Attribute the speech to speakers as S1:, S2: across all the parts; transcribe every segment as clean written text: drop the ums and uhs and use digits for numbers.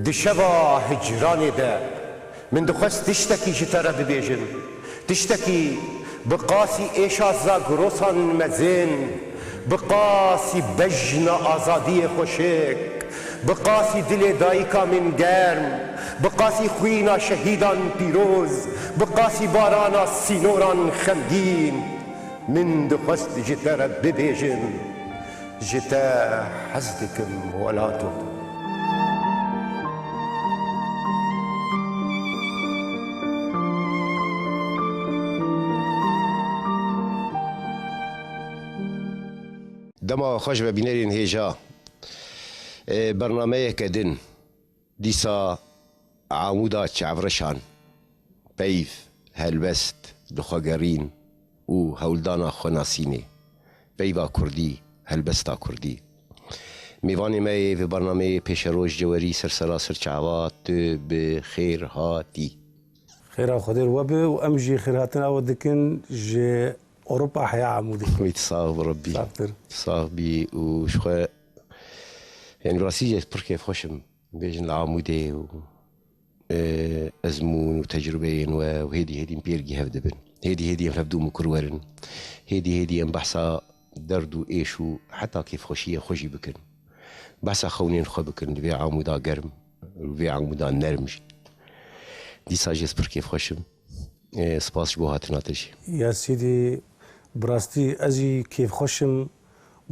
S1: دشبا هجراني ده من دخست تشتكي جترى ببيجن تشتكي بقاسي ايشا زاغروسا مزين بقاسي بجنا ازادي خوشك بقاسي دل دايكا من جرم بقاسي خوينا شهيدان بيروز بقاسي بارانا سينوران خمدين من دخست جترى ببيجن جتا حسدكم ولاتو دما خوش ببینرین هیجا برنامه کدن دیسا عمودا چعورشان بیف هلبست دخوگرین و هولدانا خناسینه بیوا کردی هلبستا کردی میوانی می و برنامه پیش روش جواری سرسراسر چعوات بخیر هاتی
S2: خير خدير وبي وامجي خيراتنا ودكن جي اوروبا حياه عمودي
S1: ويتصاغب ربي
S2: صافر
S1: صاحبي وشخوا يعني براسي بركي خوشم بيجن العمودي و ازمون وتجربين وهيدي مبيرجي هفدبن هيدي هفدو مكرورن هيدي بحثا دردو ايشو حتى كيف خوشيه خوشي بكن بحثا خونين خو بكن في عمودا قرم وفي عمودا نرمج دي ساجيس بركي خوشم سپاس بو هاتنا تجي
S2: يا سيدي براستي ازي كيف خوشم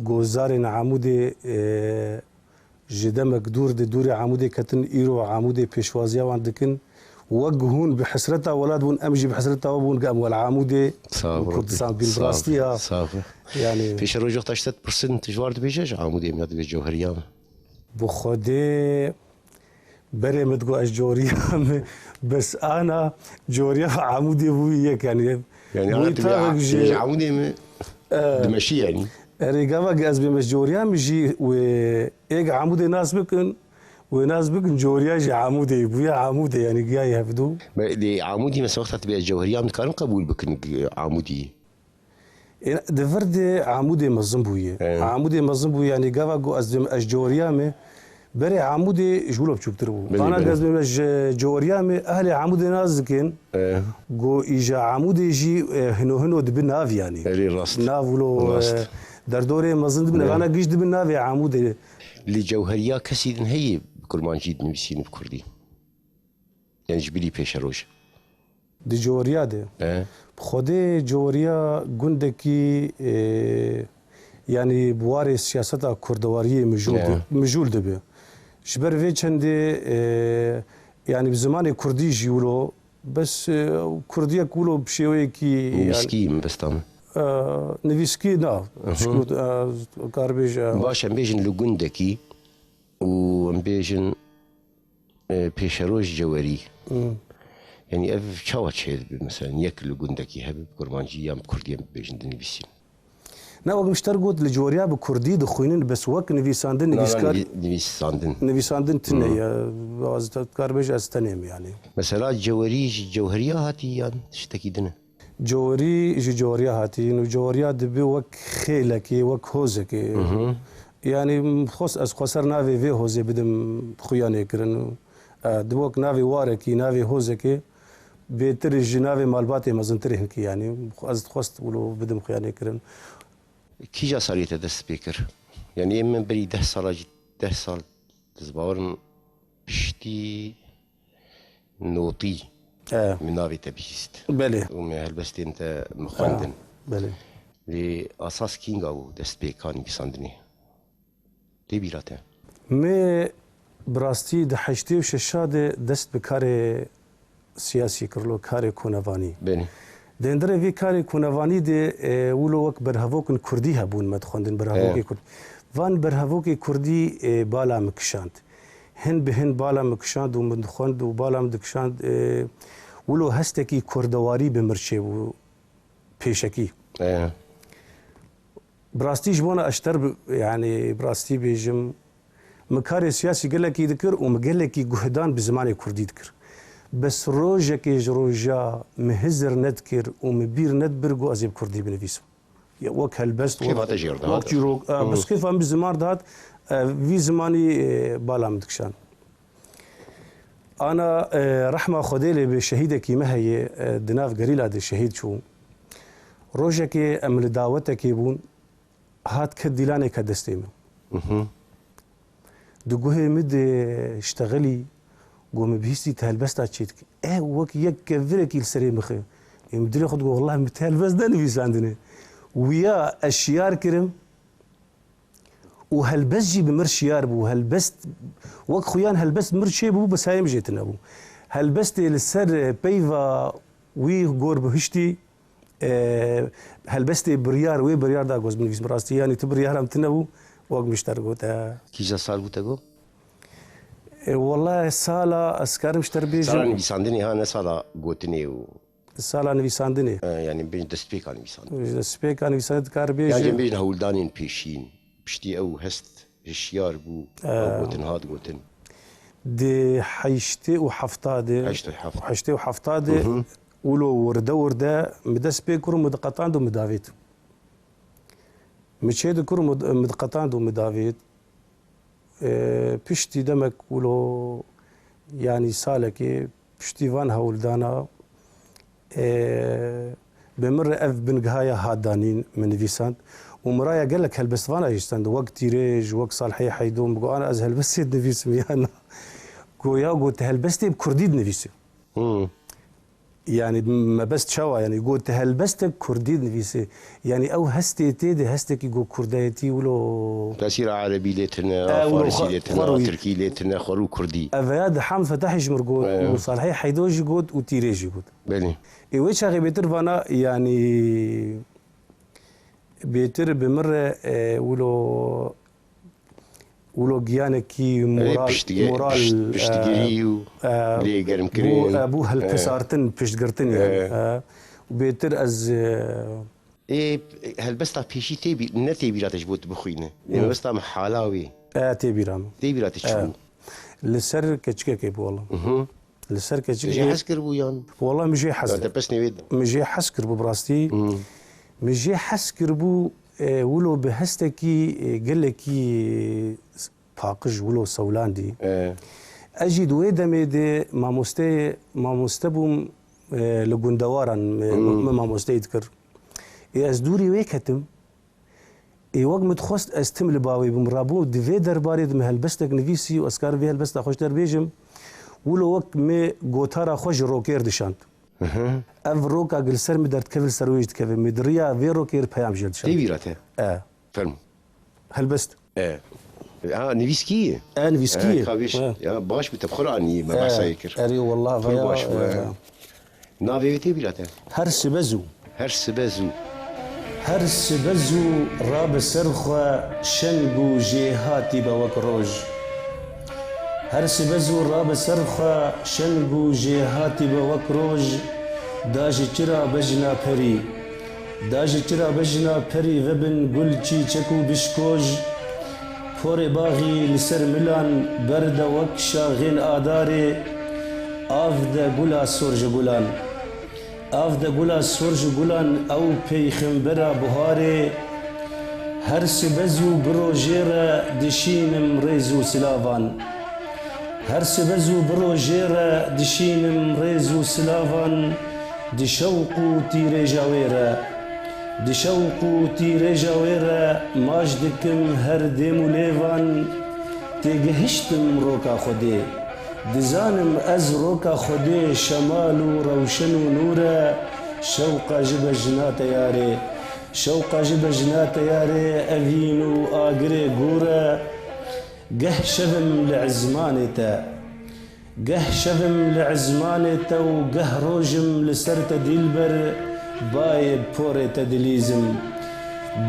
S2: گوزارن عمودي جدمك دوري عمودي كتن ايرو عمودي بيشوازيا واندكن وجهون بحسرتها ولاد ون امجي بحسرتها وبون قام والعمودي كردستان بالبراستي
S1: صافي
S2: يعني
S1: في شروج 8% جوار بيجاج عمودي من هذا الجوهريان
S2: بخدي بري متقو اشجوريا بس انا جوريا عمودي بويك يعني
S1: انا عمودي دمشي يعني
S2: ريقابا قاز بمشجوريا مجي وإيق عمودي ناس بكن وناس بكن جوريا جي عمودي بويا عمودي يعني جاي يهفدو
S1: اللي عمودي مثلا وقتها تبقى الجوهرية كان قبول بكن عمودي
S2: دفرد عمودي مظلم بويا عمودي مظلم بويا يعني قابا قو أشجوريا مي بري عمودي جولو بشوكتربو انا قاز بمش جوريا مي اهلي عمودي ناس كن قو ايجا عمودي جي هنو دبن ناف يعني نافولو دردوري مظلم دبن انا قيش دبن ناف عمودي
S1: اللي جوهريا كسيدن هي بكرمان جيد نبسين بكردي يعني جبلي بيش روج
S2: دي جوريا دي بخودي جوريا قندكي يعني بواري سياسة كردوارية مجول دبي شبر في چندي يعني بزمان كردي جيولو بس كردية كولو بشيوي كي
S1: نفسكي بس تام
S2: نفسكي نا كاربيج
S1: باش امبيجن لوغندكي و امبيجن بيشروج جواري يعني اف شاوتش مثلا ياكل لوغندكي هب كرمانجي يام كردية بيجن نفسين
S2: ناوغ مشترقوت لجوريا بكردي دخوينين بس وك نفيساندن نفيسكار نفيساندن تنيا باز كاربيج استنيم يعني
S1: مثلا جوهريا هاتي يعني تشتكيدنا
S2: جوري جوريا هاتي انه جوريا دبي وك خيلكي وك هوزكي يعني خص از خسر نافي في هوزي بدم خوياني كرن دبوك نافي واركي نافي هوزكي بيتر جنافي مالباتي مازنترينكي يعني از خست ولو بدم خوياني كرن
S1: كي جا صاريت هذا السبيكر يعني من بري 10 سال تزبورن بشتي نوطي من نافي تبيست
S2: بله
S1: ومن هالبستي انت مخندن
S2: بله
S1: لأساس كينغ او دستبيكاني بيساندني لي بيراته
S2: مي براستي دحشتي وششاده دست بكاري سياسي كرلو كاري كونافاني
S1: بني
S2: دندره في كاري كونافاني دي ولو وك برهفوكن كردي هبون مدخندن برهفوكي كرد فان برهفوكي كردي بالا مكشاند هن بهن بالا مكشاند ومدخند وبالا مدكشاند ولو هستكي كردواري بمرشي و بيشكي براستي جبونا اشتر يعني براستي بيجم مكاري سياسي قال لك يذكر ومقال لك جهدان بزمان كردي ذكر بس روجك روجا مهزر ندكر ومبير ندبرقو ازيب كردي بنفيسو وك هالبست
S1: كيف تجير
S2: بس كيف هم بزمان دهات في زماني بالا مدكشان انا رحمه خديلي بشهيدك ما هي دناف قريلا دي الشهيد شو روجك ام دعوتك يبون هات كديلاني كدستيم دقوه مد اشتغلي قوم بهيستي تهلبس تاتشيتك وك يك كذلك السري مخي يمدري خد والله متهلبس ده نفيس عندنا ويا الشيار كرم وهلبس جي بمر شيار بو هلبست وك خويان هلبست مر شي بو بس هاي مجيتنا بو هلبست للسر بيفا وي غور بهشتي هلبست بريار وي بريار دا غوز بنفيس مراستي يعني تبريار ام تنبو وك مشترقوتا
S1: كيجا صار بوتاغو
S2: والله سالا اسكار مشتربيج
S1: سالا نفيساندني ها سالا غوتني و
S2: سالا نفيساندني
S1: يعني بين دسبيك على نفيساندني
S2: دسبيك على نفيساند كاربيج
S1: يعني بين هولدانين بيشين بشتي او هست الشيار بو غوتن هاد غوتن
S2: دي حيشتي وحفتادي حيشتي وحفتادي ولو ورده مدس بيكرو مدقطان دو مدافيت مشيد كرو مدقطان دو مدافيت بشتي دمك ولو يعني سالكي بشتي فان هولدانا بمر اف بنقهايا هادانين من فيسانت ومرايا قال لك هالبستفانا يستند وقت تيريج وقت صالحي حيدوم بقول انا ازهل بس نفيس ميانا قويا قلت هالبستي بكرديد نفيسي يعني ما بس شوا يعني قلت هالبستك كرديد نفيسي يعني او هستي تيدي هستك يقول كردايتي ولو
S1: تأثير عربي ليتنا فارسي ليتنا تركي ليتنا خرو كردي
S2: افياد حام فتحش مرقود وصالحي حيدوج يقول وتيريج يقول
S1: بني
S2: ايش غي بيتر فانا يعني بيتر بمره ولو جيانكي مورال
S1: بشتغيريو لي قرم كرين
S2: ابو هالكسارتن بشتغرتن يعني وبيتر از
S1: ايه هالبسطة بيشي تيبي نتيبي لا تجبوت بخوينه يعني بسطة محالاوي
S2: تيبي رام
S1: تيبي لا تشوفو
S2: لسر كتشكي بو والله لسر كتشكي
S1: مجي حسكر بو يان
S2: والله مجي حسكر
S1: بس نويد
S2: مجي حسكر بو براستي مجي حسكر بو ولو بهستكي قال لكي باقج ولو سولاندي اجد ويدمي دي ما مستبوم لغندوارا ما مستيذكر ازدوري ويكتم وقت متخست استم لباوي بمرابو دفي درباري دم هلبستك نفيسي واسكار في هلبستا خوش دربيجم ولو وقت مي غوتارا خوش روكير دشانت اف روكا جلسر مدرت كفل سرويج كفل مدريا في روكير بيام جلد شانت
S1: تيبي راته فهم
S2: هلبست
S1: نفيسكي
S2: نفيسكي
S1: خابيش يا باش بتبخراني ما بحسايكر
S2: اري والله
S1: باش نافي تيبي راته
S2: هرس بزو هرس بزو راب سرخة شنقو جيهاتي بوك روج هرس بزو راب سرخة شنقو جيهاتي بوك روج داجي چرا بجنا پری داجي چرا بجنا پری وبن گل چی چکو بشکوج پور باغی لسر ملان برد وک شاغین آداری آف دا گلا سرج گلان آف دا گلا سرج گلان او پیخمبرا بهاری هرس بزو برو جيرا دشينم ريزو سلافان هرس بزو برو جيرا دشينم ريزو سلافان دشوقو تيري جاويرا دشوقو تيري جاويرا ماجدكم هر ديمو ليفان تيجهشتم روكا خدي دزانم از روكا خدي شمالو روشنو نورا شوقا جب جنات ياري شوقا جب جنات ياري أفينو آقري قورا قه شفم لعزمانتا قه شفم لعزمانتا وقه روجم لسرت ديلبر باي بوري تدليزم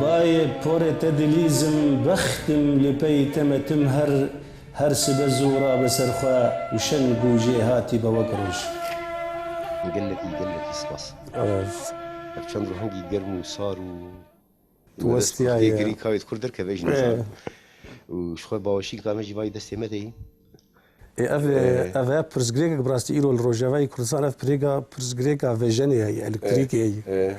S2: باي بوري تدليزم بختم لبيتم تمهر هرس بزورا بسرخا وشنقو جيهاتي بوكروج
S1: قلتي سباس شان روحنجي قرمو صاروا
S2: توستيا
S1: يجري كايت كردر كفيش نزار وشخوي باوشين كامجي باي دستي مدي
S2: افا برزغريكا براستي ايرو الروجافاي كردستان اف برزغريكا فيجني هي الكتريكي هي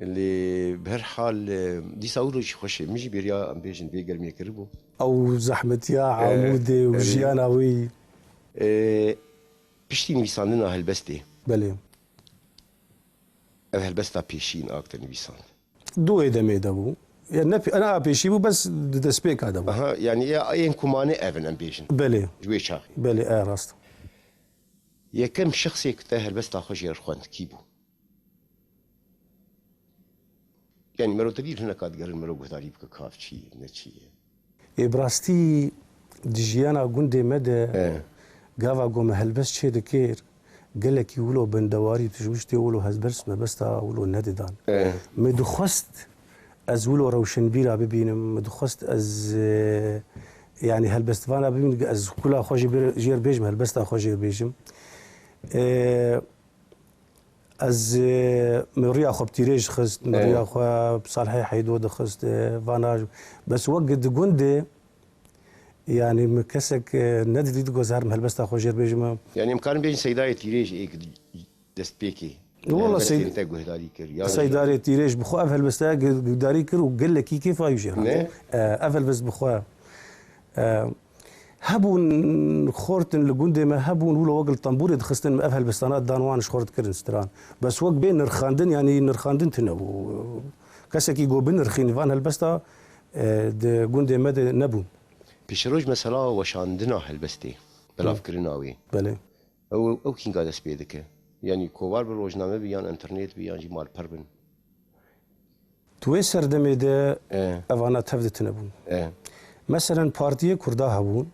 S1: اللي بهر حال دي صوروا شي خوش مجي بيريا ام بيجن بيقرم يكربو
S2: او زحمه يا عمودي وجياناوي
S1: پشتی نویساندنا هلبسته
S2: بله
S1: او هلبستا پیشین آکتر نویساند
S2: دو ادمه دبو يعني انا بيشي بو بس دسبيك هذا
S1: اها يعني اين كوماني ايفن ام بيجن
S2: بله
S1: جوي شاخي
S2: بله راست
S1: يا كم شخص يكتاهل بس تاخذ يرخوان كيبو يعني مرو تدير هنا كاد قال مرو قتاري بك كاف شي نتشي
S2: براستي دجيانا غوندي مدى قافا قوم هلبس شي دكير قال لك يقولوا بندواري تجوشتي يقولوا هزبرس ما بس تقولوا النددان مدخست از ولو روشن بيرا ببينم مدخست از يعني هلبست فانا ببين از كلها خوجي جير بيجم هلبست خوجي بيجم از مريا خو بتيريج خست مريا خو بصالحي حيدود خست فانا بس وقت قندي يعني مكسك ندي تجوزار هلبست خوجي بيجم
S1: يعني امكان بين سيداي تيريج ايك دست بيكي
S2: والله سيداري تيريج بخو افل بس داري كر وقال لك كيف يجي افل بس بخو هبون خورتن لجوندي ما هبون ولا وقل طنبوري دخستن افل بستانات دانوان شخورت كرن ستران بس وق بين نرخاندن يعني نرخاندن تنو كسكي جو بين نرخين فان هلبستا د جوندي مد نبون
S1: بيشروج مثلا وشاندنا هلبستي بلا فكرناوي
S2: بله
S1: او كين قاعد اسبيدك يعني كوار بالروجنامه بيان انترنت بيان جي مال بربن
S2: توي سردمي ده افانا تفدت نبون مثلا بارتيه كردا هبون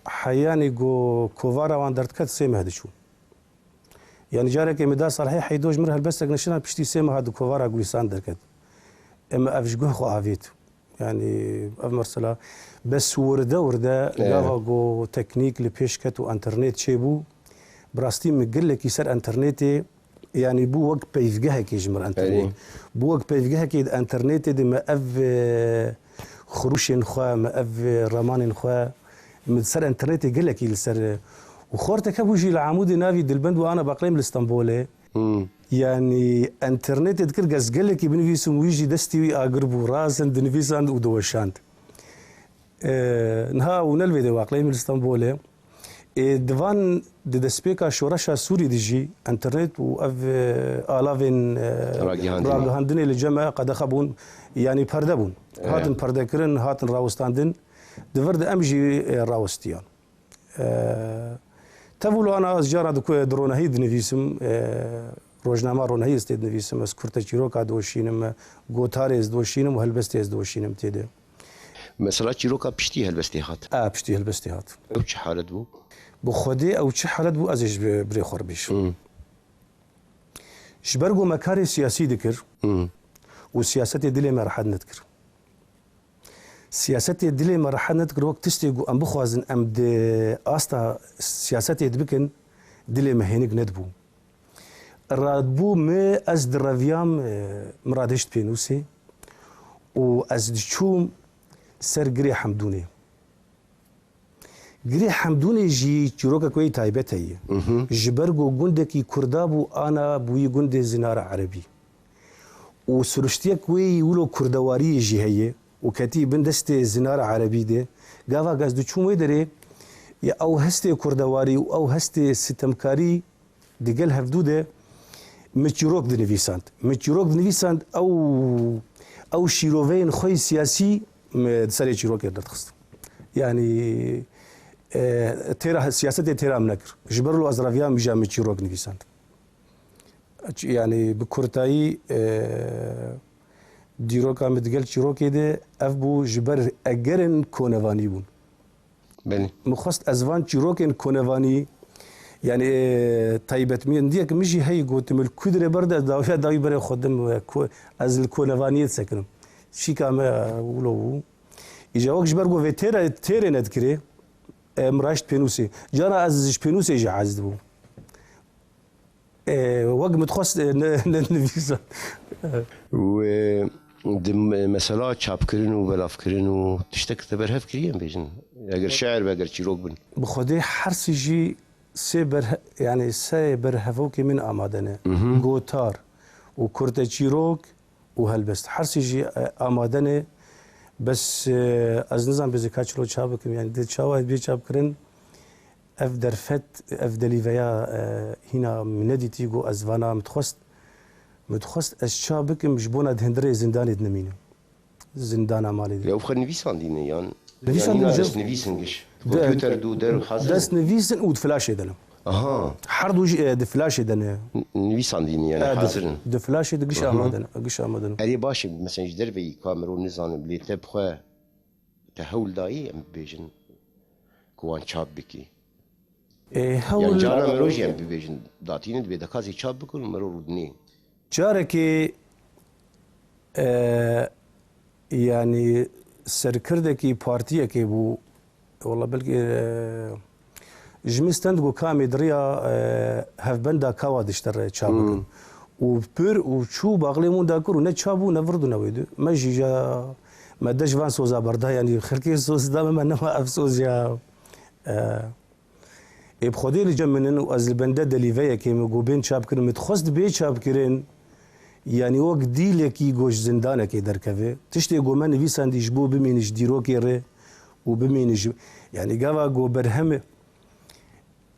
S2: حياني جو كوفارا وان درت كت سيم هدشو يعني جارك مدا صالحي حيدوج مر هلبسك نشنا بشتي سيم هاد كوفارا غليسان دركت اما افجو خو عافيت يعني مرسلا بس ورده قاوا جو تكنيك لبيشكت وانترنت شيبو براستي مقلك يسر انترنتي يعني بو وقت بيفجها كي جمر انترنت بو وقت بيفجها كي انترنت دي ما اف خروش خوا ما اف رمان خوا متسر انترنت قلك يسر وخورتك ابو جي العمود نافي دلبند وانا باقليم الاسطنبولي يعني انترنت تذكر قز قلك بنفيسم ويجي دستي اقربو راسن دنفيسان ودوشاند نها ونلفي دي واقليم الاسطنبولي دفان دسبيكا شورشا سوري ديجي انترنت واف الافين راغهاندني للجماعه قد خبون يعني بردبون هاتن بردكرن هاتن راوستاندن دفرد امجي راوستيان تبولو انا جارا درون هيد نفيسم روجنامه رون هي استد نفيسم اسكورتا جيروكا دوشينم غوتاريز دوشينم وهلبستيز دوشينم تيده
S1: مثلا جيروكا بشتي هلبستي هات
S2: بشتي هلبستي هات
S1: او شي حالت بو
S2: بخودي او شي حالت بو ازج بري خربيش شبرغو مكاري سياسي ذكر وسياسه دلي ما راح نذكر سياسه دلي ما راح نذكر وقت تستيغو ام بخوازن ام د استا سياسه دبكن دلي ما هينك ندبو رادبو ما از درافيام مرادشت بينوسي واز دشوم سر قري حمدوني قري حمدوني جي جروكا كوي تايبتي جبرغو جندكي كردابو انا بوي جندي زنار عربي وسرشتيا كوي ولو كردواري جي هي وكتي بندستي زنار عربي دي قافا قاز دو تشوم يدري يا او هستي كردواري او هستي ستمكاري دي قال هفدوده متجروك دنفيساند متجروك دنفيساند او شيروفين خوي سياسي سري شيروك يدرخص يعني تيرا سياسه تيرا منكر جبرلو ازرافيا مجا متجروك نفيساند يعني بكورتاي ديروكا متقال شيروكي دي افبو جبر اجرن كونفاني بون
S1: بني
S2: مخصت ازفان شيروكين كونفاني يعني طيبت مين ديك مشي هي قلت من الكدره برده داويه داوي بري خدم از الكونفانيه سكنم شي كما ولو اجا وقت جبرغو في تيرا نذكري مراشت بينوسي جانا از بينوسي جا عزدبو وقت متخص نفيسا
S1: و مثلا چاپ کردن و بلاف کردن و تشتک تبرهف کردیم بیشن اگر شعر و اگر چیروک بن
S2: بخودی حرسی جی يعني سي برهفوكي من آمادنه جوتار وكرتا چيروك وهلبست حرسي جي آمادنه بس از نظام بزكاتشلو چابكم يعني دي چاوه بي چاب كرن اف درفت اف دلیویا هینا مندیتی گو از وانا متخست از شابک مجبونا دهندره زندانی دنمینه زندان مالی
S1: یا بخیر نویسان دینه یان
S2: نویسان
S1: دست نویسنگش کمپیوتر دو در حاضر
S2: دست نویسن ود فلاش دنم
S1: آها
S2: هر دوج د فلاش دنه
S1: نویسان دینه یعنی حاضرن
S2: د فلاش دگش آمادن گش آمادن
S1: اری باشه مثلا جدر وی کامرون نزانم لی تبخه تهول دایی ام بیجن کوان چاپ بکی
S2: هول
S1: جانا مروج ام بیجن داتین دبی دکازی چاپ بکن مرو رودنی
S2: جاره که يعني سركردكي بارتيه كي بو والله بلكي جمستند جو كامي دريا هاف بندا كوا دشتر تشابك وبير وشو باغليمون داكر ونه تشابو نفردو نويدو ما جيجا ما داش فان سوزا بردا يعني خركي سوز دام ما نما افسوس يا بخودي اللي جمنن واز البندا دليفيا كي مغوبين تشابكن متخصد بي تشابكرين يعني وقت ديلكي جوش زندانك دركفه تشتي جو من نويسان ديش بو بمينش ديروكي ري وبمينش يعني جاوا جو برهم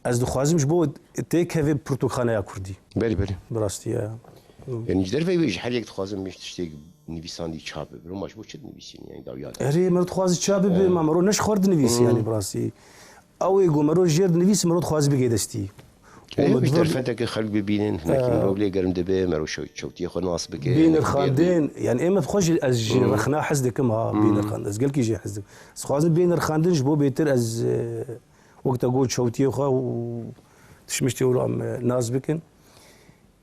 S2: از دخوازمش بو تيك هذه برتقانيا كردي
S1: بلي
S2: براستي
S1: يعني جدر في وجه حالك تخوازم مش تشتي نويسان دي تشاب برو ماش بو تشد نويسين يعني داويات
S2: اري مرت خواز تشاب ما مرو نش خرد نويس يعني براستي او يجو مرو جير نويس مرو خواز بقيدستي
S1: مش درفتك خلق ببينن هناك مرو بلي قرم دبي مرو شوتي خو ناس بك
S2: بين الخاندين يعني اما تخش از رخنا حزدك ما بين الخاند از قال كي جي حزدك خواز بين الخاندين جبو بيتر از وقت اقول شوتي خو تشمشتي ولا ناس بكن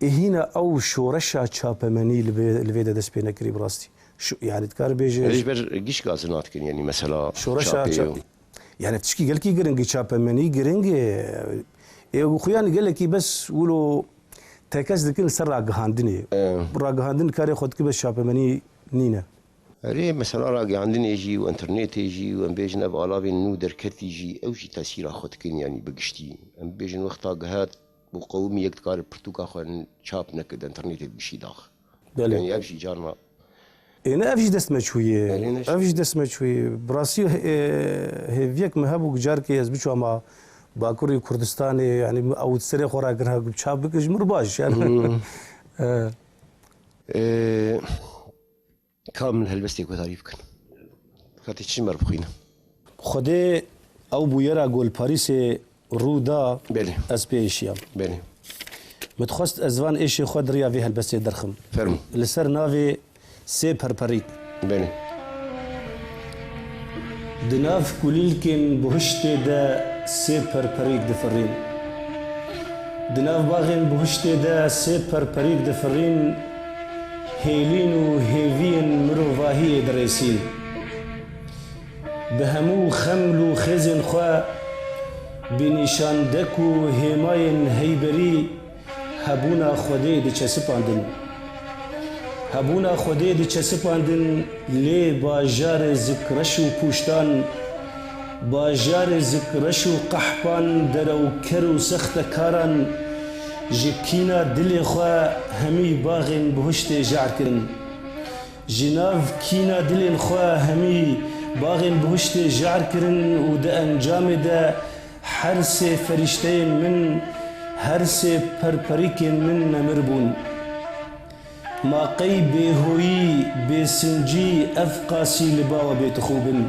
S2: هنا او شورشا تشابمني اللي دس بينا كري براستي شو يعني تكار بيجي
S1: ليش برجيش غازنات كن يعني مثلا
S2: شورشا يعني تشكي قال كي جرينج تشابمني جرينج خوياني قال لك بس ولو تكاس ذكر سر راجهاندني راجهاندن كاري خد كي بس شابمني نينا
S1: ري مثلا راجع عندنا يجي وانترنت يجي وام بيجن اب على نو دركت يجي او شي تاثير اخذ كن يعني بقشتي ام بيجن وقت جهات وقومي يقدر برتوكا خن شاب نكد انترنت بشي داخل يعني ابشي جارنا
S2: انا افجي دست شويه افجي دست شويه براسي هيفيك مهبو جاركي يزبشو ما باكوري كردستاني يعني او تسري خورا كرها شاب جمر باش يعني
S1: كامل هلبستي كو تعريف كن خاطي تشمر بخينا
S2: خدي او بويرا جول باريس رودا
S1: بله
S2: اس بي اشيا
S1: بله
S2: متخصت ازوان ايش خد ريا فيها البس درخم
S1: فرم
S2: لسر نافي سي بربريك
S1: بله
S2: دناف كوليلكن بهشت دا سي بربريك دفرين دناف باغين بهشت دا سي بربريك دفرين هيلين وهيفين مروفاهي دريسين بهمو خملو خزن خوا بنشان دكو هيماين هيبري هبونا خودي دي چسپاندن هبونا خودي دي چسپاندن لي باجار ذكرشو پوشتان باجار ذكرشو قحبان درو كرو سخت كاران جكينا دل خوا همي باغن بهشت جعكن جناف كينا دل خوا همي باغن بهشت جعكن ودا انجام دا حرس فرشتين من هرس پرپریک من نمربون ما قی بهویی بسنجی افقاسی لباو بیت خوبن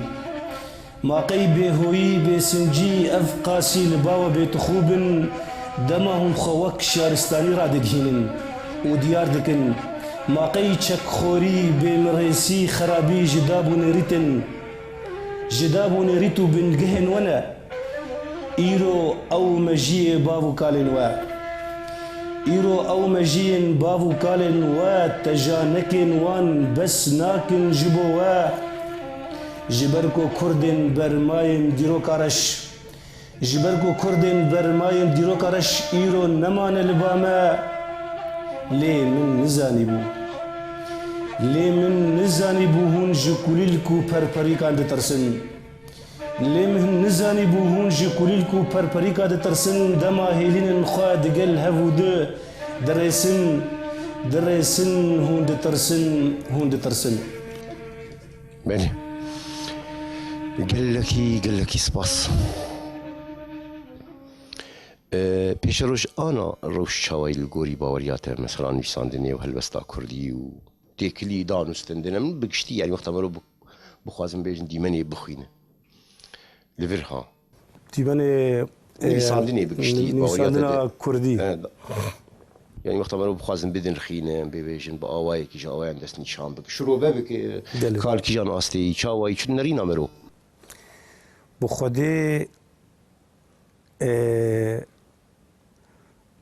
S2: ما قی بهویی بسنجی افقاسی لباو بیت خوبن دمهم خوک شارستانی را دگهینن و دیار دکن ما قی چک خوری بمرسی خرابی جدابو نریتو بنگهن ونه إيرو أو مجيء بابو كالن إيرو أو مجيء بابو كالن تجانكن وان بس ناكن جبو جبركو كردن برمايم ديرو كارش جبركو كردن برمايم ديرو كارش إيرو نمان الباما لي من نزاني بو هون جكوليلكو بربريكان دي ترسن لمن نزاني بوهون جي كوليلكو بربريكا دي ترسن دما هيلين خوا دقل هفود درسن هون دي ترسن
S1: بله قال لك سباس پیش روش آنا روش چاوی الگوری باوریات مثلا نویساندنی و هلبستا کردی و تکلی دانستندنه من بگشتی یعنی وقتا مرو بخوازم بیجن دیمنی بخوینه لورها
S2: دیمنی
S1: نویساندنی بگشتی
S2: نویساندنا کردی
S1: يعني وقتا مرو بخوازم بدن رخينه ببيجن بآواي كي جاواي دست نشان بك شروع بك كار كي جان أصلي چاواي چون نرينا مرو
S2: بخودي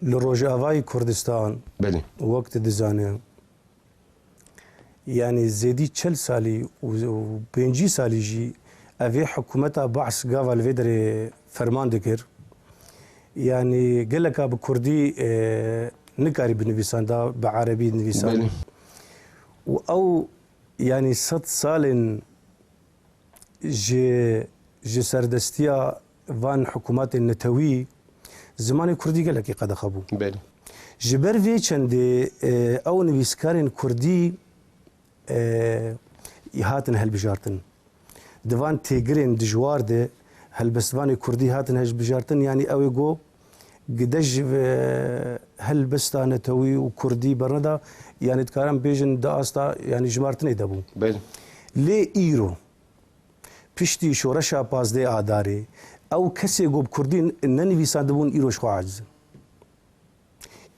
S2: لروجاواي كردستان
S1: بله
S2: وقت دزانه يعني زيدي 40 سالي و 5 سالي جي افي حكومتها بعث قاف الفيدري فرمان دكر يعني قال لك بكردي نكاري بنفيسان دا بعربي نفيسان او يعني 6 سال جي سردستيا فان حكومات النتوي زمان كردي قال لك قد خبو جبر في چند او نفيسكارين كردي هاتن هالبجارتن دوان تيجرين دجوار ده هالبستواني كردي هاتن هالبجارتن يعني او يقو قدج هالبستا نتوي وكردي برندا يعني تكارم بيجن دا استا يعني جمارتني دبو لي ايرو پشتی شورشا پازده آداره او کسی گوب کردین ننویسان دبون ایروش خو عجز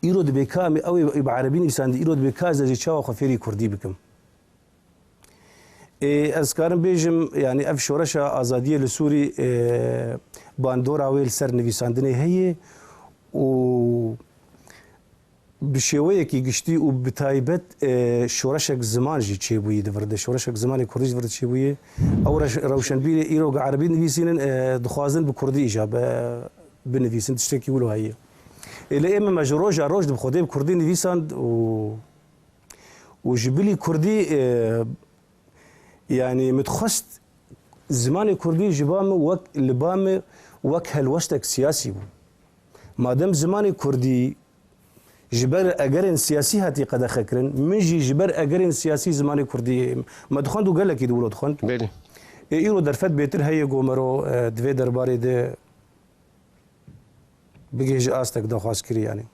S2: ایرو دبکام او بعربی نویسان ایرو دبکاز جی چاو خفیری کردی بکم از کارم بیجم يعني اف شورشا آزادیه لسوری باندور اویل سر نویساندنه هیه و بشويه كي قشتي وبتايبت شورشك زمان جي تشيبوي دفرد شورشك زمان كردي دفرد تشيبوي او روشنبيل ايرو عربي نفيسين دخوازن بكردي اجابه بنفيسين تشتكي ولو هي الى اما مجروج روج بخدي بكردي نفيسان وجبلي كردي يعني متخست زمان كردي جبام وك لبام وك هالوشتك سياسي بو ما دام زمان كردي جبر اجرين سياسي هاتي قد خكرن منجي جبر اجرين سياسي زمان كردي ما دخندو قال لك يدولو دخند
S1: بله
S2: ايرو درفت بيتر هي قومرو دوي درباري ده بيجي استك دخواس كري يعني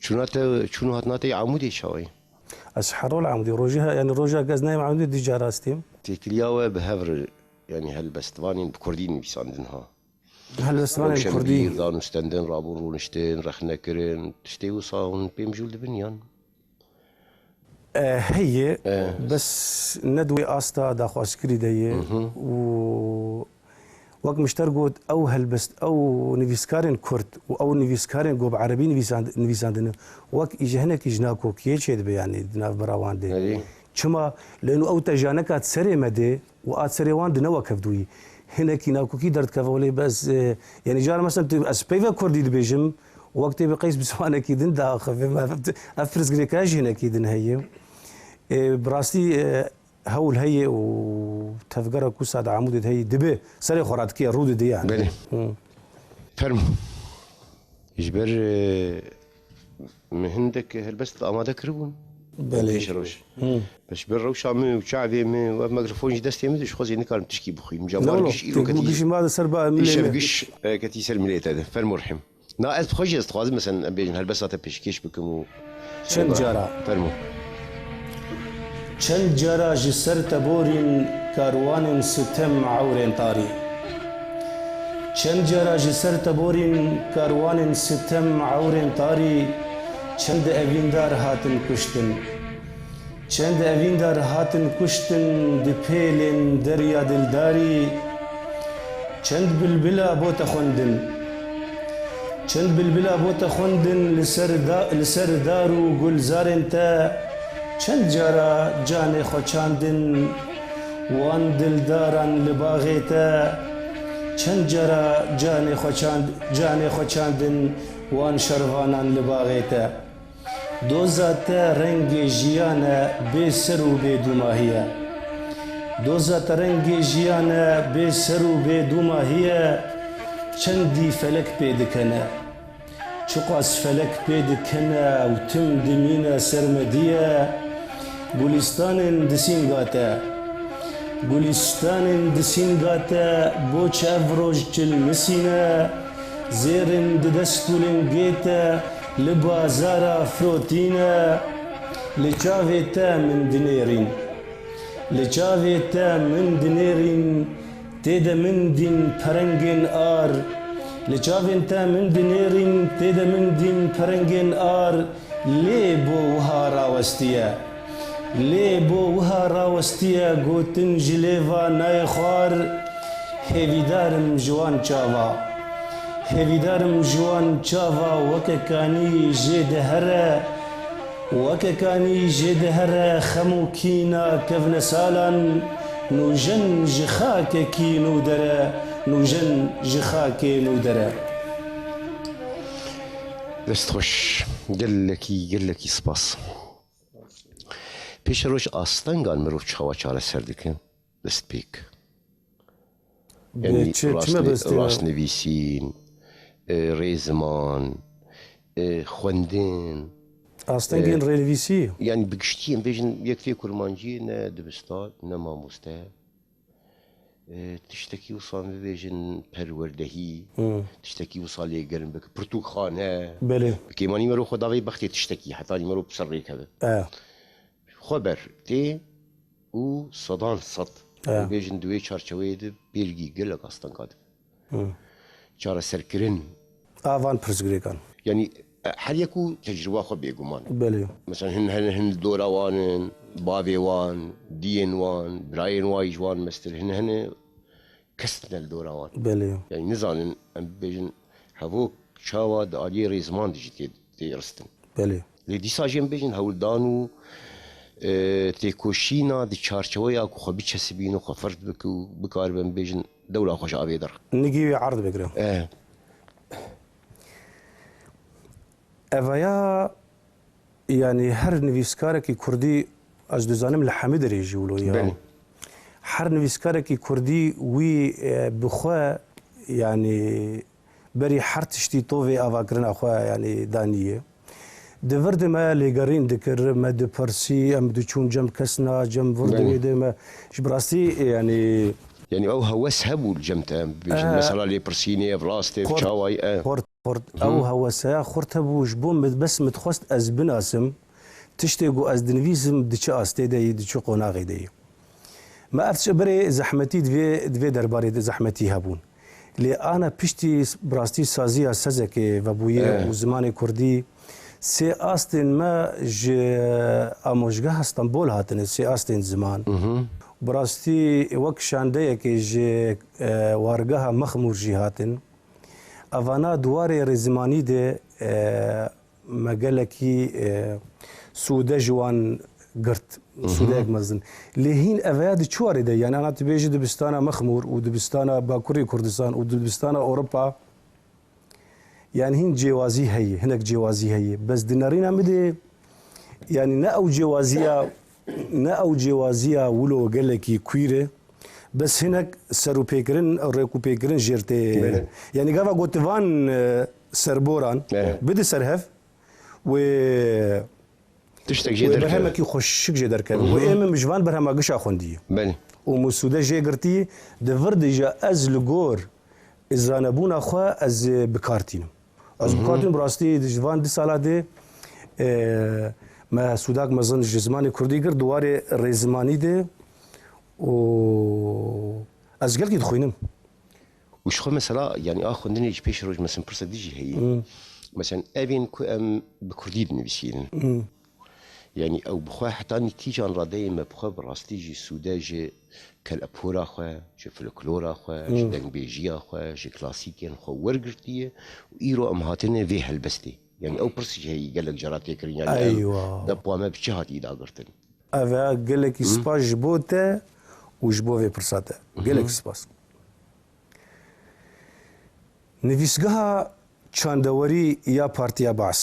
S1: شنو هاتناتي عمودي شوي
S2: اسحروا العمودي روجها يعني روجها غزناي عمودي دي جاراستيم
S1: تيكلياوه بهفر يعني هالبستوانين بكردين بيساندنها
S2: هالبستوانين بكردي
S1: دانستندن رابون رونشتين رخنكرين تشتي وصاون بيمجول دبنيان
S2: هي بس ندوي استا داخو عسكري دي و وقت مشترقود او هلبست او نفيسكارين كرد او نفيسكارين قوب عربي نفيساندن وقت اجي هناك اجناكو كيش يعني دنا براوان دي كما لانه او تجانكات سري مدي وات سريوان دنا وكفدوي هناك ناكو كي درت كفولي بس يعني جار مثلا اسبيفا كردي دبيجم وقت بقيس بسوانا كي دن دا خف افرز غريكاج هنا كي دن هي براستي هول هي وتفقرة كوساد عمود هي دبي سري خورات كي رود دي يعني
S1: بلي فرم يجبر مهندك هلبست اماده كربون
S2: بلي
S1: شروش باش بالروش عمي وشعبي ميكروفون دستي مدش خوزي نكار تشكي بخوي مجامركش
S2: ايلو كتي ما سربا
S1: ملي كتي سر مليت هذا فرم مرحم ناقص بخوجي استخواز مثلا بين هلبسات بيشكيش بكم
S2: شن جارا
S1: فرمو
S2: چند جارا جسر تبورين كاروان ستم عورين طاري چند جارا جسر تبورين كاروان ستم عورين طاري چند اویندار هاتن کشتن چند اویندار هاتن کشتن دپیلن دریا دلداری چند بلبلا بوت خوندن چند بلبلا بوت خوندن لسر دارو گلزارن تا چند جارا جان خوچاندن وان دلداران لباغیتا چند جارا جان خوچاندن وان شروانان لباغیتا دوزاتا رنگ جیانا بے سر و بے دوماهیه دوزاتا رنگ جیانا بے سر و بے دوماهیه چندی فلک پیدکنه چقاس فلک پیدکنه و تم دمینه سرمدیه گلستان دسینگاتا گلستان دسینگاتا بوچ افروج چل مسینه زيرن ددستولن جيتا لبازارا فروتينا لچاويتا من دنيرين لچاويتا من دنيرين تيدا من دين پرنگين آر لچاويتا من دنيرين تيدا من دين پرنگين آر ليبو وها راوستيا ليبو وها راوستيا گوتن جليفا ناي خوار هيويدارم جوان چاوا هێویدارم جوان چاوا وەکەکانی ژێدەهەرە وەکەکانی ژێدەهەرە خەم و کینە کەڤنە ساڵان نوژەن ji خاکێکی نودەرە نوژەن ji خاکێ نودەرە
S1: دەستخۆش گەلێکی سپاس پێشە ڕۆژ ئاستەنگان مرۆڤ چاوا چارەسەر دەکەن دەست پێک ڕاستنویسین رێزمان خوێندن
S2: ئاستەنگێن ڕێنویسی
S1: یانی بگشتیان بێژن یەکتێ کورمانجی نە دبستان نە مامۆستە تشتێکی وسان ببێژن پەروەردەهی تشتێکی وسا لێگەرن بکە پرتوخانە بکێمانی مەرۆ خۆداوی بەختێ تشتێکی هەتانی مەرۆ بسەر ڕێکەوە خۆبەر تێ و سەدان سەد بێژن دوێ چارچەوەیە پێرگی گەلک ئاستەنگات چارەسەرکردن
S2: ئاوان پرسگرێکان
S1: یعنی هەر یەک و تەجروبا خۆ بێگومان مەسەن هەن دۆراوانن باوێوان دیێن وان برایên وای جوان مەستر هەنە کەستنە لە دۆراوان یعنی نزانن ئەم بێژن هەڤۆ چاوا دەعالیە ڕێزمان دیژی تێڕستن لێ دیساژێن بێژن هەوڵدان و تێکۆشینا دی چارچەوەیە کو خۆ بیچەسبین و خۆ فەرد بکە و بکاربن بێژن دەورا خۆش ئاوێ دەڕ
S2: نگیوی عرض بگرم ئەڤەیە یعنی هەر نویسکارێکی کوردی ئەس دەزانم لە هەمێ دەرێژی وڵۆیە هەر نویسکارێکی کوردی وی بخوا یعنی بەری هەر تشتی تۆڤێ ئاواکردنا خوا یعنی دانیە دەڤردە مە لێگەڕین دکرد مە دپەرسی ئەم دوچوون جەم کەسنا جەم وردوێ دێمە ji birastî yani
S1: yani ew hewes hebû cem te bêjin mesela lêpirsînê ev rastê çawayî
S2: ew heweseya xurt hebû ji bo bes min dixwest ez binasim tiştê ku ez dinivîsim diçe astê de yî diçe qonaxê de yî me ev çi birê zehmetî divê derbarê de zehmetî hebûn lê ana piştî birastî saziya sezekê vebûye û zimanê Kurdî سێ ئاستên me ji amojgeha Stenbol hatine sê astên ziman birastî wek şandeyekê ji wargeha Mexmûr jî hatin evana duwarê rêzimanî de me gelekî sûde ji wan girt sûdeyek mezin lê hîn eveya di çi warê de yani ana tu bêjî dibistana Mexmûr û dibistana Bakurê Kurdistan û dibistana Ewropa yani hîn cêwazî heye hinek cêwazî heye bes di nêrîna me de yani ne ew cêwaziya wilo gelekî kwîr e bes hinek serûpêkirin rêkûpêkirin jêr tê yani gava gotivan serboran bide ser hev wê berhemekî xweşik jê derkeve wê ê min ji van berhema gişa xwendiye û Mesûde jê girtiye di vir de jî ez li gor îzranebûna xwe ez bikartînim ez bikartînim birastî ji van dî sala de me Sûdak mezin ji zimanê Kurdî gir duwarê rêzimanî de û ez gelkî dixwînim
S1: û ji xwe mesela yani a xwendinê ji pêş roj mesin pirsa dî jî heye mesela evên ku em bi Kurdî dinivîsînin yani ew bixwe heta nîtîcan radeyê me bixwe bi rastî jî Sûde ji kelepora xwe ji folklora xwe ji dengbêjiya xwe ji klasîkên xwe wergirtiye û îro em hatine vê helbestê yani ew pirsî jî heyî gelek cara têkirin yani depa me bi çi hatî dagirtin
S2: ev e gelekî spas ji bo te û ji bo vê pirsa te gelekî spas nivîsgeha çandewerî ya Partiya Baş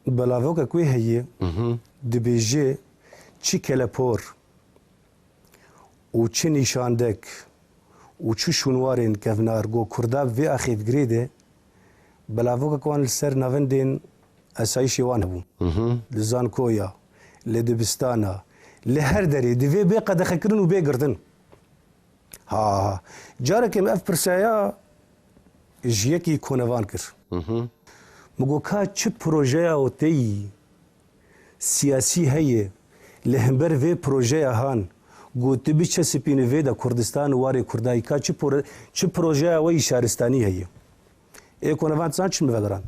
S2: belavokek wê heye dibêje çi kelepor û çi nîşandek û çi şûnwarên kevnar got Kurda vê axêvgirê de belavokek wan li ser navendên esayîşê wan hebûn li zankoya li dibistana li her derê divê bê qedexekirin û bê girtin ha carekê me ev pirsaya جیکی کنوان کر مگو که چه پروژه او تی سیاسی هیه لهمبر وی پروژه هان گوتی بی چه سپینه وی دا کردستان واری کردایی که چه پروژه اوی شهرستانی هیه ای کنوان سان چی می‌ودارن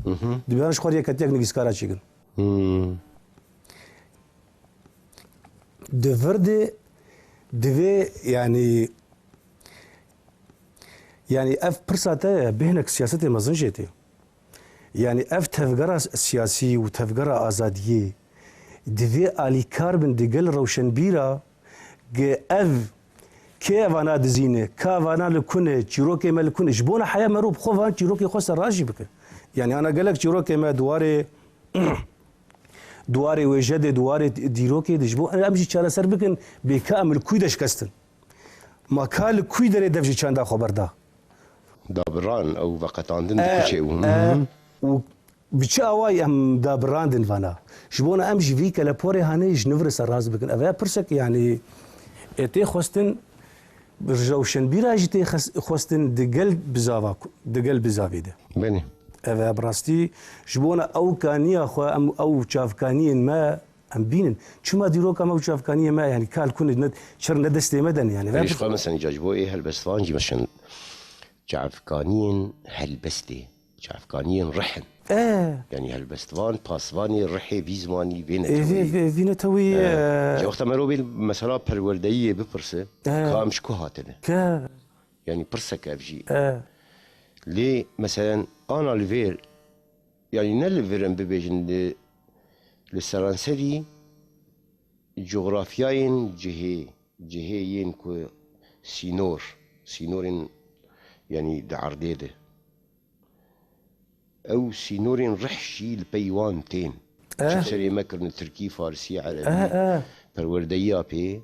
S2: دیوانش خوری یک نویسکارا چیکن دورده دوی يعني اف برساته بهنك سياسة مزن جيتي يعني اف تفقرة سياسي وتفقرة آزادية دوي آلي كاربن دقل روشن بيرا اف كي وانا دزينه كا وانا لكونه چيروكي ما لكونه جبونا حياة مروب خوفان چيروكي خوصة راجي بك يعني انا قالك چيروكي ما دواري وجد دواري ديروكي دجبو انا امشي چالا سر بكن بكامل كويدش كستن ما كال كويدري دفجي چاندا خبر ده
S1: دابران او وقت عندن شيء
S2: وبتش اواي ام دابراندن فانا شبونا امشي فيك لابوري هانيش نفرس الراس بكن افا برسك يعني اتي خوستن رجوشن بيراجي تي خوستن دقل بزافي ده
S1: بني
S2: افا براستي شبونا او كانيه خو ام او شافكانين ما ام بينن شو ما ديروك ام او شافكانيه ما يعني كال كون شر ندستي مدن يعني
S1: ليش خمسة جاجبو ايه هالبستان جي مشان شافكانين هالبستي شافكانين رحن يعني هالبستوان باسواني رحي فيزماني
S2: فينتوي
S1: جا وقت ما روبي مثلا پروردهيه بپرسه كام شكو هاتنه يعني برسك افجي ليه مثلا انا الفير يعني نلفيرن ببيجن للسرانسري جغرافياين جهيين كو سينورين يعني دعرديده او سينورين رحشي البيوان تين شسري مكرن تركي فارسي عربي پروردهيه بي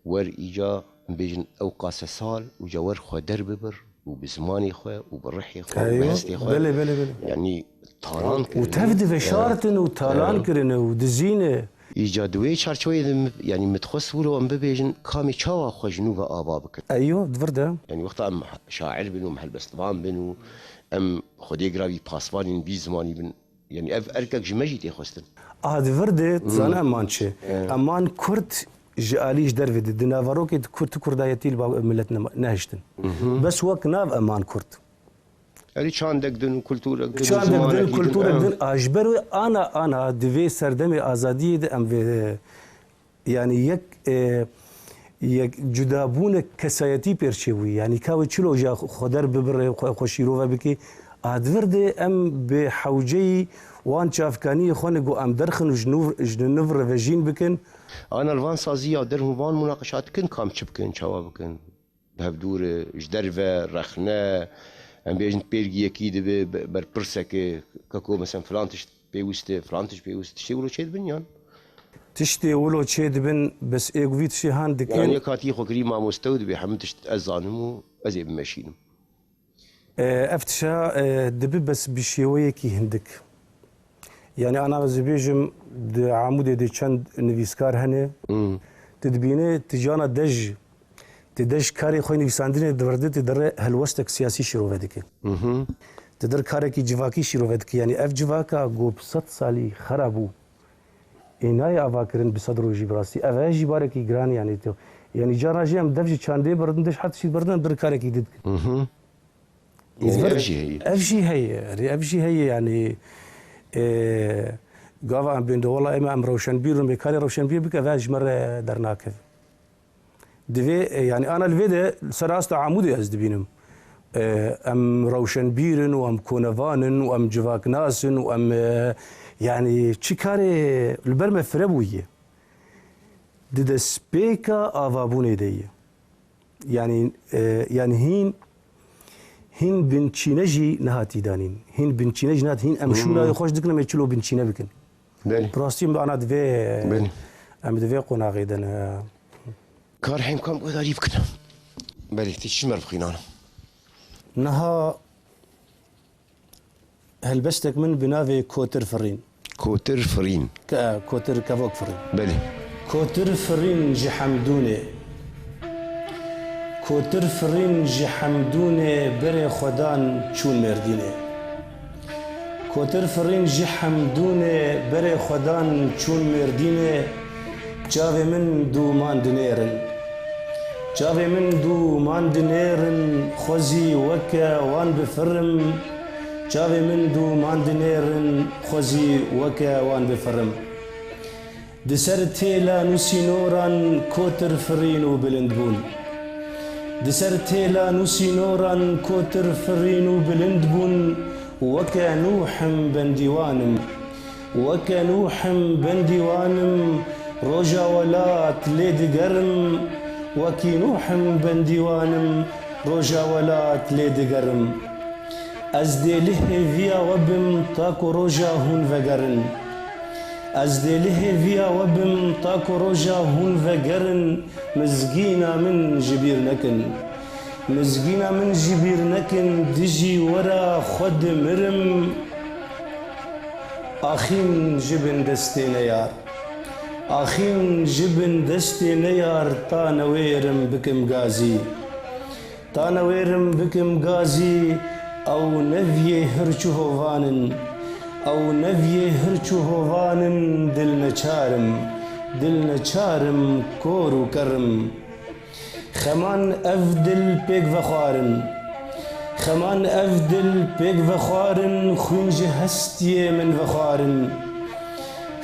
S1: ور ايجا بيجن اوقاس سال وجور خو درب بر وبزماني خو وبرحي خو وبهستي خو
S2: بلي
S1: يعني طالان
S2: وتفد فشارتن وطالان كرن ودزينه
S1: ايجادوي شارشوي يعني متخص ولو ام بيجن كامي تشاوا خو جنوب ابابك
S2: ايوه دفرده
S1: يعني وقت ام شاعر بنو محل بستوان بنو ام خدي جرافي باسوانين بيزماني بن يعني اف اركك جمجتي خوستن
S2: دفرده زانا مانشي امان كرد جاليش درفد دنافاروكي كردايتي ملتنا نهشتن بس وك ناف امان كرد
S1: يعني شاندك دن كلتورك
S2: دن كلتورك دن اجبرو انا دفي سردمي ازادي ام يعني يك جدابون كسايتي بيرشوي يعني كاوي تشلو جا خدر ببر خوشيرو بكي ادورد ام بحوجي وان شافكاني خونغو ام درخن جنوف رفجين بكن
S1: انا الفان سازيا درهم وان مناقشات كن كام تشبكن شوابكن بهبدور جدرفه رخنه ام بيجن بيرجي اكيد بربرسك كاكو مثلا فلانتش بيوست تشتي ولو شيء بنيان
S2: تشتي ولو شيء بن بس ايغويت شي هان دكين
S1: يعني كاتي خو كريما مستود بحمتش ازانمو ازي بمشينم
S2: افتشا دب بس بشيويه كي هندك يعني انا بيجم عمود دي چند نویسکار هنه تدبينه تجانا تدج كاري خوي نویساندنه دورده تدر هلوستك سياسي شروع ودك تدر كاري كي جواكي شروع ودك يعني اف جواكا گوب 100 سالي خرابو اینای آواکرین بصدر جبراسی اوایجی بارکی گران يعني تو يعني جراجي ام دفج چانده بردندش حتى شي بردن در كاري كي دد افجي هي يعني قاوا ام بين والله امام روشن بيرو ميكاري روشن بير بك افاج مره درناك دفي يعني انا الفيدا سراست عمودي از دبينم ام روشن بيرن وام كونفانن وام جواك ناسن وام يعني تشيكاري البرمه فربويه دد سبيكا افابوني دي يعني هين بنتشينجي نهاتي دانين هين بنتشينج نهات هين امشونا يخوش دكنا ما يتشلو بنتشينا بكن براستيم انا دفي ام دفي قنا غيدنا
S1: كارحيم كم وداري بكنا بالي تشمر بخينا
S2: نها هلبستك من بنافي كوتر فرين كوتر كافوك فرين
S1: بلي
S2: كوتر فرين جي حمدوني کوتر فرین جی حمدونه بر خودان چون مردینه کوتر فرین جی حمدونه بر خودان چون مردینه جاوی من دو ماندنیرن جاوی من دو ماندنیرن خوزی وکا وان بفرم جاوی من دو ماندنیرن خوزی وکا وان بفرم دسر تیلا نوسی نوران کوتر فرین و بلند بون دسر تیلا نوسی نوران کوتر فرین و بلند بون وکا نوحم بندیوانم وکا نوحم بندیوانم روجا ولات ليدقرم وكي نوحم بنديوانم روجا ولات ليدقرم أزدي له فيا وبم تاكو روجا هون فقرن أزدي له فيا وبم تاكو روجا هون فقرن مزقينا من جبير نكن مزقينا من جبير نكن دجي ورا خد مرم آخين جبن دستينا يار آخين جبن دستي نيار تا نويرم بكم غازي تا نويرم بكم غازي او نفيه هرچو هوانن او نفيه هرچو هوانن دل نچارم كورو كرم خمان افدل بيك وخارن خمان افدل بيك وخارن خونج هستيه من وخارن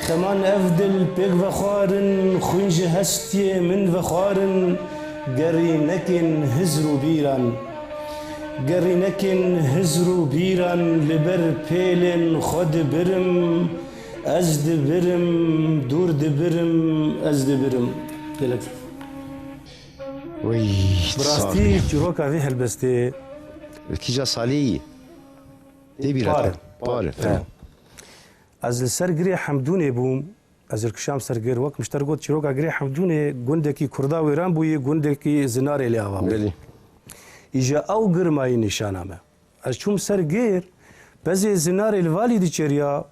S2: خمان افدل بيك وخارن خونج هستيه من وخارن قري نكن هزرو بيران قري نكن هزرو بيران لبر بيلن خد برم ازد برم دور دبرم ازد برم قلت
S1: وي
S2: براستي جروكا في هلبستي
S1: كيجا صالي دي بارة
S2: از سرگری حمدونه بوم از الکشام سرگر وقت مشترگوت چیروکا گری حمدونه گنده کی کردا ویران بوی گنده کی زنار لیاوا
S1: بله
S2: ایجا او گرمای نشانامه از چوم سرگر بزی زنار الوالی دی چریا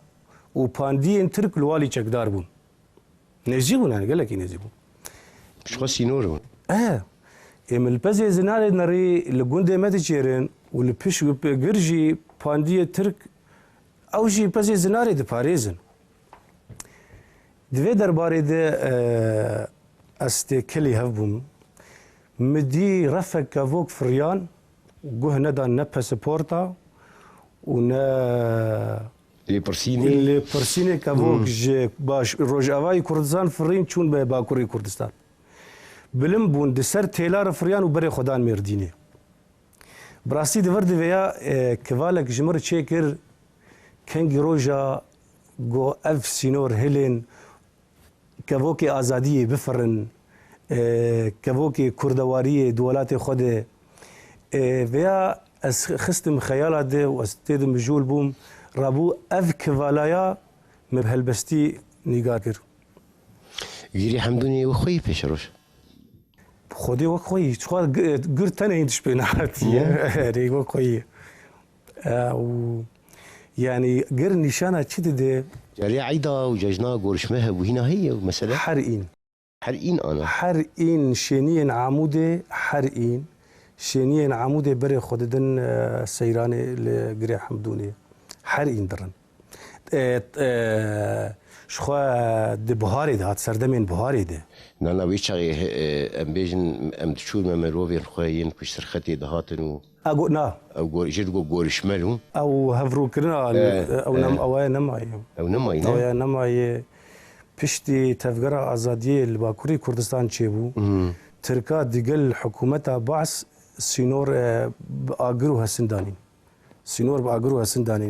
S2: و پاندی ترک الوالی چکدار بون نزی بون انا قال کی نزی بون
S1: مش خاص نور
S2: امل بزی زنار نری لگنده مد چیرن و لپش گرجی پاندی ترک او جی پسی زناری ده پاریزن دوی درباره ده استکلی هف بوم مدی رفک کافوک فریان گوه ندان نه پاسپورتا و نه پرسینی کافوک جه باش روجاوای کردستان فرین چون به باکوری کردستان بلم بون ده سر تیلار فریان و بری خودان مردینه براستی ده ورد ویا کوالک جمر چیکر کنگی روژا گو اف سینور هلن کبوکی آزادی بفرن کبوکی کردواری دولات خود ویا از خستم خیالات ده و از تیدم مجول بوم رابو اف کوالایا مبهلبستی نگاه کر
S1: گیری حمدونی و خوی پیش روش
S2: خودی و خوی چخواه گر تنه اینتش بیناتیه ری و خوی يعني غير نشانه كده ده
S1: جاري عيدا وجاجنا قرشمها وهنا هي مثلا
S2: حرقين
S1: انا
S2: حرقين شينين عموده حرقين شينين عموده بري خددن سيراني لغري حمدوني حرقين درن شخوا ده بهاري ده سردمين بهاري ده
S1: نانا ويشغي ام بيجن ام تشول ممروفين خوين كش سرختي دهاتن
S2: أقول نا
S1: أو جرجو قورش مالو
S2: أو هفروكنا أو نم أو نماي
S1: أو نماي
S2: أو نماي بشتي تفجر أزادية الباكوري كردستان شيبو تركا دقل حكومتها بعث سينور بأجروها سندانين سينور بأجروها سندانين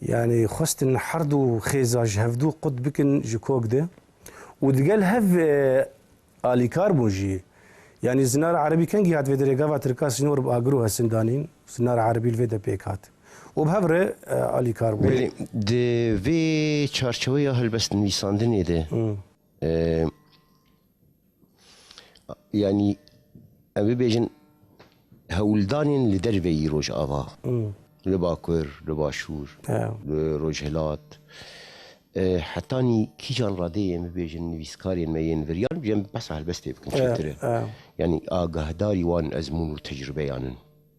S2: يعني خستن حردو خيزاج هفدو قد بكن جكوك ده ودقل هف آلي كاربونجي يعني زنار عربي كان قاعد في درجة تركا سنور بأجروها سندانين زنار عربي الفيدا بيكات وبهبره علي كاربو
S1: دي في تشارشوية هالبس نيساندني ده يعني أبي بيجن هولدانين لدربي يروج آبا لباكر لباشور لروج هلات حتاني كي جان رادي مبيجن نفيسكارين مين فريان بيجن بس هالبستي بكن شتره يعني قهداري وان ازمون وتجربه يعني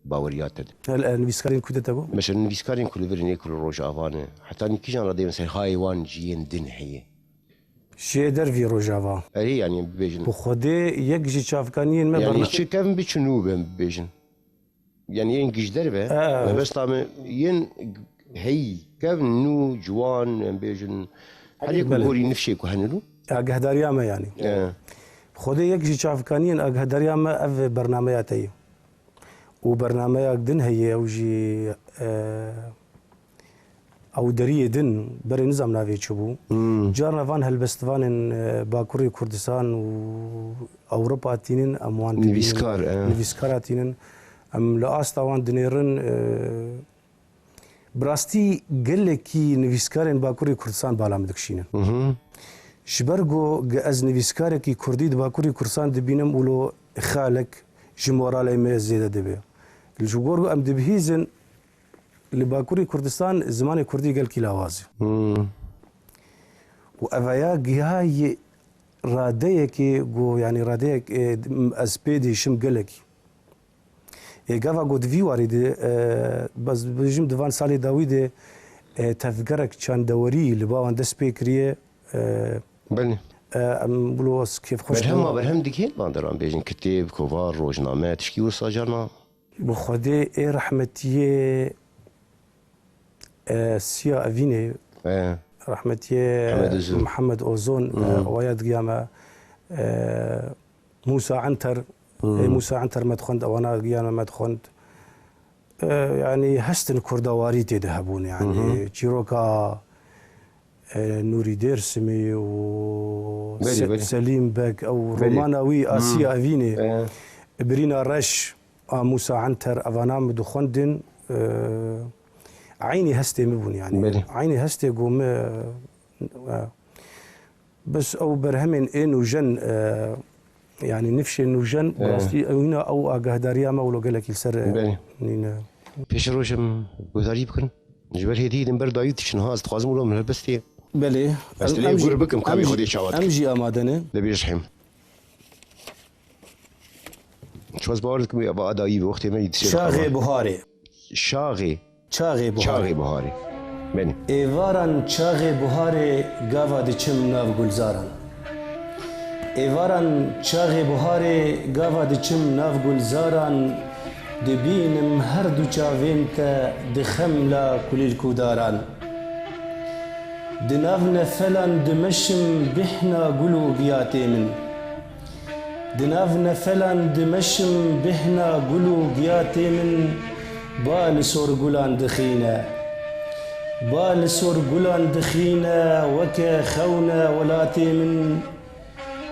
S1: باوريات
S2: نفيسكارين كده تبو
S1: مثلا نفيسكارين كل فرين ياكل روج افانه حتاني كي جان رادي مثلا هاي وان جين دن هي
S2: شي درفي روجافا
S1: اي يعني بيجن
S2: بخدي يكجي شافكانين ما
S1: يعني شي كم بيشنوب بيجن يعني ينجش دربه بس طعم ين هي كيف نو جوان بيجن هل يكون غوري نفشيك وهنلو
S2: اقهدارياما يعني خدي يكجي شافكانين اقهدارياما اف برنامجاتي وبرنامج دن هي اوجي او دريه دن بري نظام نافي تشبو جارنا فان هالبستفان باكوري كردستان واوروبا تينين اموان نفيسكار تينين ام لاست وان دنيرن براستي قال لك نفيسكارين باكوري كردستان بالا مدكشينه شبرغو از نفيسكاركي كردي باكوري كردستان دبينم ولو خالك جمورالي ما زياده دبي الجوغورغو ام دبهيزن لباكوري كردستان زمان كردي قال كي لاوازي وافايا جهاي راديكي جو يعني راديك اسبيدي شم قالك يقافا قد في وارد بس بجم دفان سالي داويد تفكرك كان دوري لباوان دس بيكريه
S1: بلي
S2: بلوس كيف خوش
S1: برهم ديكين باندران بيجن كتاب كوفار روجنامه تشكي وصاجرنا
S2: بخدي اي رحمتيه سيا افيني رحمتيه محمد اوزون وياد قيامه موسى عنتر موسى عنتر مدخند وانا قيامه مدخند يعني هستن كردواري تذهبون يعني تشيروكا نوري ديرسمي وسليم باك او روماناوي اسيا افيني برينا رش موسى عنتر افانا مدخندن عيني هستي مبون يعني عيني هستي قوم بس او برهمن انو جن يعني نفشي انو جن براستي هنا او اقهداريا ما ولو قال لك السر
S1: فيش روشم بوزاري بكن جبر هدي دمبر دايت شنو هاز تخازم ولا من بستي
S2: بلي
S1: بس لي يقول بكم كم ياخذ شاوات
S2: امجي امادنه
S1: لبي يشحم شو بقولكم يا ابا دايب وقتي ما يتصير
S2: شاغي بهاري
S1: شاغي بهاري بني
S2: ایواران چاغ بهاري گاوا دچم ناو گلزاران ایواران چاغ بهاري گاوا دچم ناو گلزاران دبینم هر دو چاوین تا دخملا کلیل کوداران دناو نفلان دمشم بحنا گلو گیاتی من دناو نفلان دمشم بحنا گلو گیاتی من بال سور گلان دخینه بال سور گلان دخینه وکه خونه ولاتی من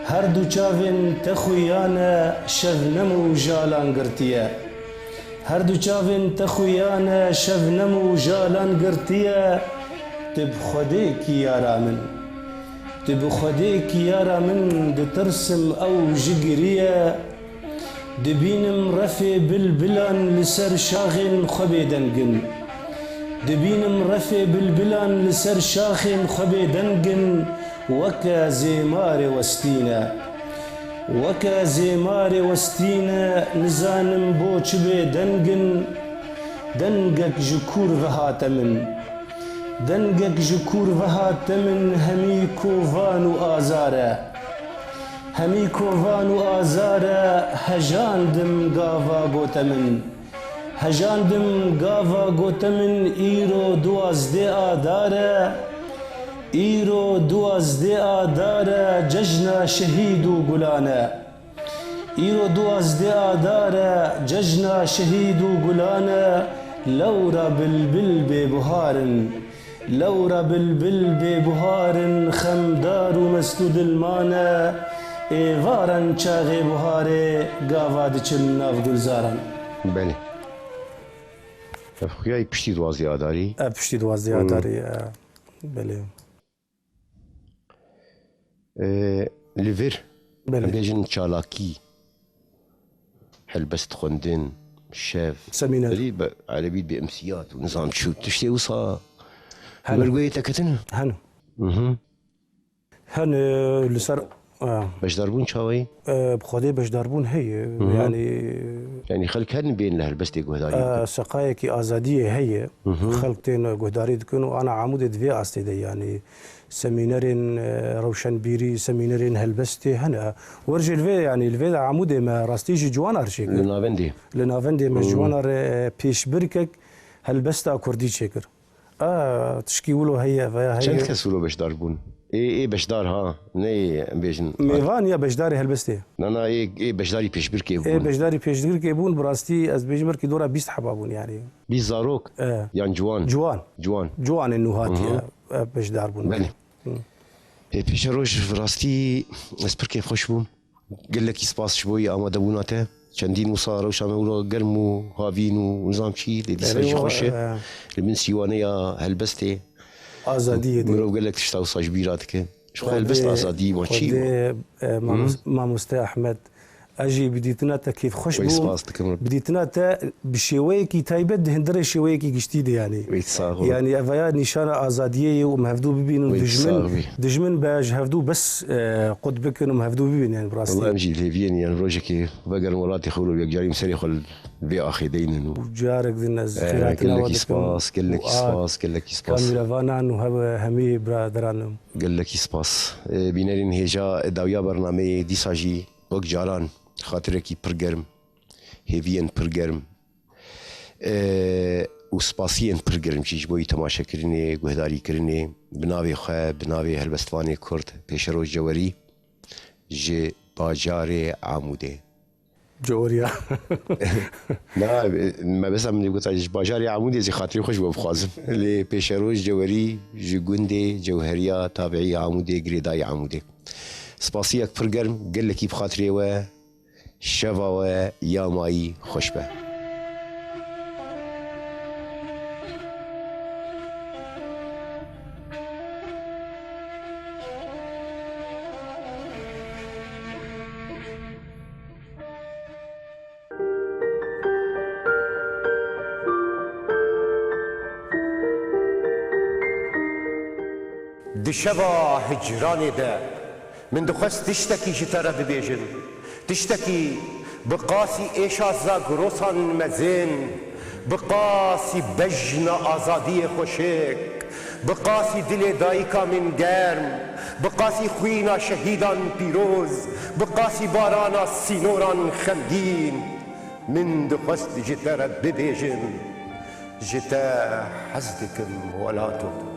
S2: هر دو چاوین تخویانه شونم و جالان گرتیه هر دو چاوین تخویانه شونم و جالان گرتیه تب خودی کی یارا من تب خودی کی یارا من دترسم او جگریه دبینم رفی بلبلان لسر شاخین خوبی دنگن دبینم رفی بلبلان لسر شاخین خوبی دنگن وکا زیمار وستینه وکا زیمار وستینه نزانم بو چبه دنگن دنگک جکور وهات من دنگک جکور وهات من همی کووان و آزاره همی کووان و آزاره هجاندم گاوا گوتمن هجاندم گاوا گوتمن ایرو دوازده آداره ایرو دوازده آداره ججنا شهید و گلانه ایرو دوازده آداره ججنا شهید و گلانه لورا بلبل ببهارن لورا بلبل ببهارن خمدار و مسدود المانه ایوارن چاغ بهاره گاوا دچن ناو گلزارن
S1: بله خویای پشتی دوازده آداری
S2: پشتی دوازده آداری بله
S1: ليفر
S2: بله
S1: بيجن تشالاكي حلبست خندن شاف
S2: سمينات
S1: على بيد بامسيات ونظام شو تشتي وصا مرقوية تكتنا
S2: هنو هن لسر
S1: بشداربون چاوی؟
S2: بخوده بشداربون هی
S1: یعنی خلق هن بین لهلبستی گهداری
S2: سقایه کی آزادیه هی خلق تین گهداری دکن و انا عمود دوی آستی ده یعنی سمینرین روشنبیری سمینرین هلبستی هنه ورج الوی یعنی الوی عمود ما راستیجی جوان ارشکر لناوندی ما جوان ار پیش برکک هلبستا کردی چکر تشکیولو هي
S1: چند کس ولو بشداربون؟ ايه بشدار ها نه بيجن
S2: ميفان يا بشداري هلبستي
S1: انا ايه بشداري بيشبركي بون
S2: ايه بشداري بيشبركي بون براستي از بيشبركي دورا 20 حبابون يعني
S1: 20 زاروك يعني جوان
S2: النهات بشدار بون
S1: بله پیش روش براستي اسبركي خوش بوم قال لك سباس شويه اما دبوناته چندین وصار و شامه ولو گرم و هاوین و نظام چی لیدی ساج خوشه من سیوانه یا هلبسته
S2: آزادیه دی
S1: ولو قال لك تشتاو ساج بيراتك شو هلبست آزادی و چی
S2: ما مستا احمد اجي بديتنا كيف خوش بوم بديتنا بشويكي تايبد هندره شويكي جديد يعني افيا نشانه ازاديه ومهفدو ببين دجمن باج هفدو بس قد بكن ومهفدو ببين يعني براستي
S1: والله مجي ليفين يعني روجكي بقر مراتي خولو بيجاري مسري خل بي اخي دين
S2: وجارك ذن الزفيرات
S1: قال لك سباس قال لك سباس
S2: كامل فانان وهذا همي برادران
S1: قال لك سباس بينرين هجا داويا برنامج ديساجي وقت جاران خاطرێکی پرگەرم هێڤیان پرگەرم و سپاسیان پرگەرم چیش بۆی تەماشەکردنێ گوهداریکردنێ بناوێ خۆ بناوێ هەلبەستوانێ کورد پێشەڕۆژ جەوەری ji bajarê Amûdê
S2: جووریا
S1: me besa min gota ji bajarê Amûdê jî xatirê xwe ji we bixwazim lê pêşeroj cewerî ji gundê cewheriya tabiî Amûdê girêdayê Amûdê spasiyek pir germ gelekî bi xatirê we شەوا we yamayî xweş be
S3: di şeva hicranê de min dixwest tiştekî ji te re bibêjim tiştekî bi qasî êşa zagirosan mezin bi qasî bejna azadiyê xweşik bi qasî dilê dayîka min germ bi qasî xwîna şehîdan pîroz bi qasî barana sînoran xemgîn min dixwest ji te re bibêjim ji te hez dikim welato